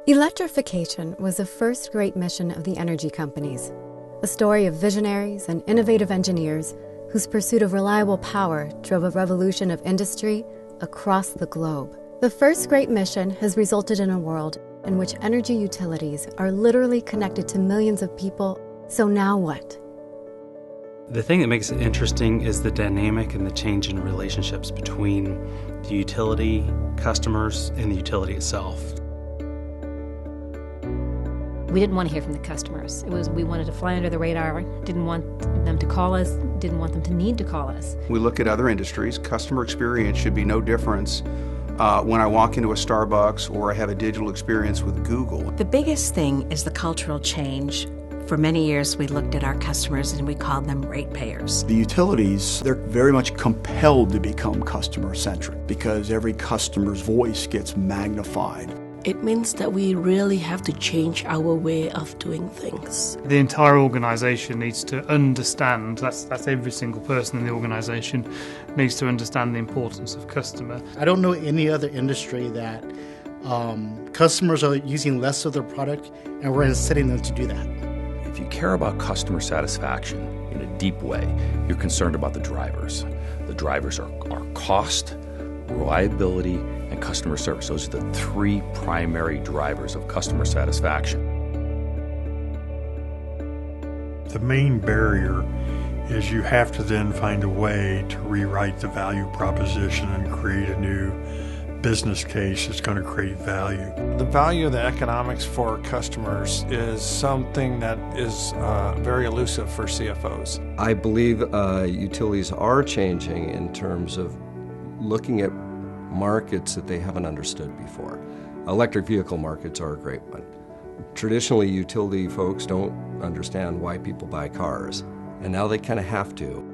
Electrification was the first great mission of the energy companies, a story of visionaries and innovative engineers whose pursuit of reliable power drove a revolution of industry across the globe. The first great mission has resulted in a world in which energy utilities are literally connected to millions of people. So now what? The thing that makes it interesting is the dynamic and the change in relationships between the utility, customers, and the utility itself. We didn't want to hear from the customers. We wanted to fly under the radar, didn't want them to call us, didn't want them to need to call us. We look at other industries. Customer experience should be no difference when I walk into a Starbucks or I have a digital experience with Google. The biggest thing is the cultural change. For many years, we looked at our customers and we called them ratepayers. The utilities, they're very much compelled to become customer-centric because every customer's voice gets magnified. It means that we really have to change our way of doing things. The entire organisation needs to understand, that's every single person in the organisation, needs to understand the importance of customer. I don't know any other industry that customers are using less of their product and we're incenting them to do that. If you care about customer satisfaction in a deep way, you're concerned about the drivers. The drivers are cost, reliability, and customer service. Those are the three primary drivers of customer satisfaction. The main barrier is you have to then find a way to rewrite the value proposition and create a new business case that's going to create value. The value of the economics for customers is something that is very elusive for CFOs. I believe utilities are changing in terms of looking at markets that they haven't understood before. Electric vehicle markets are a great one. Traditionally, utility folks don't understand why people buy cars, and now they kind of have to.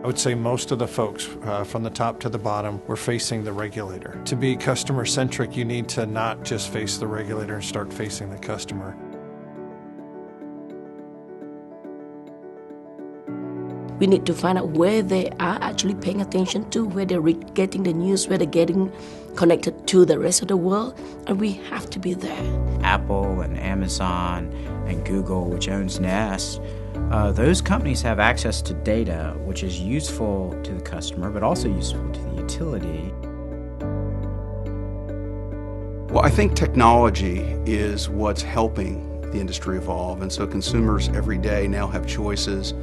I would say most of the folks, from the top to the bottom, were facing the regulator. To be customer-centric, you need to not just face the regulator and start facing the customer. We need to find out where they are actually paying attention to, where they're getting the news, where they're getting connected to the rest of the world, and we have to be there. Apple and Amazon and Google, which owns Nest, those companies have access to data which is useful to the customer, but also useful to the utility. Well, I think technology is what's helping the industry evolve, and so consumers every day now have choices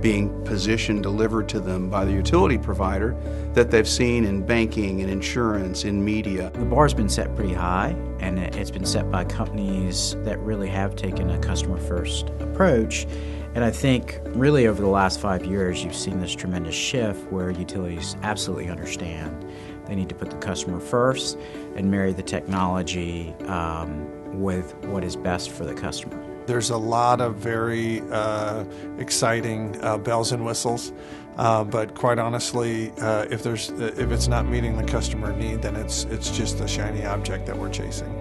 being positioned, delivered to them by the utility provider that they've seen in banking and insurance, in media. The bar's been set pretty high, and it's been set by companies that really have taken a customer-first approach. And I think really over the last 5 years, you've seen this tremendous shift where utilities absolutely understand they need to put the customer first and marry the technology with what is best for the customer. There's a lot of very exciting bells and whistles, but quite honestly, if it's not meeting the customer need, then it's just a shiny object that we're chasing.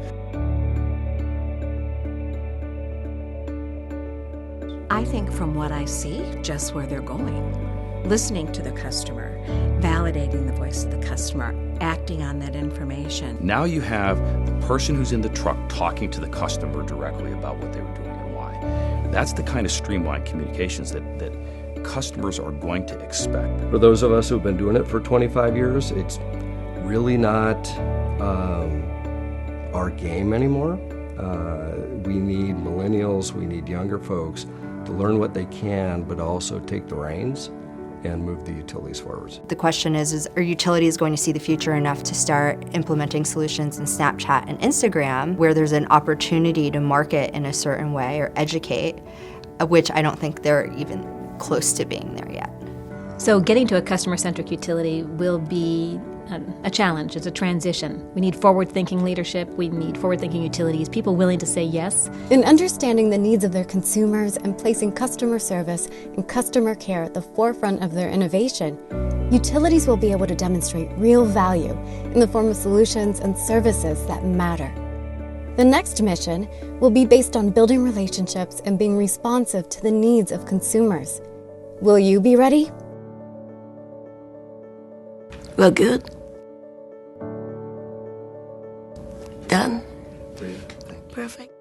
I think from what I see, just where they're going, listening to the customer, validating the voice of the customer, acting on that information. Now you have the person who's in the truck talking to the customer directly about what they were doing and why. That's the kind of streamlined communications that customers are going to expect. For those of us who've been doing it for 25 years, it's really not our game anymore. We need millennials, we need younger folks to learn what they can, but also take the reins and move the utilities forward. The question is are utilities going to see the future enough to start implementing solutions in Snapchat and Instagram where there's an opportunity to market in a certain way or educate, which I don't think they're even close to being there yet. So getting to a customer-centric utility will be a challenge. It's a transition. We need forward-thinking leadership. We need forward-thinking utilities, people willing to say yes. In understanding the needs of their consumers and placing customer service and customer care at the forefront of their innovation, utilities will be able to demonstrate real value in the form of solutions and services that matter. The next mission will be based on building relationships and being responsive to the needs of consumers. Will you be ready? Well, good. Done. perfect.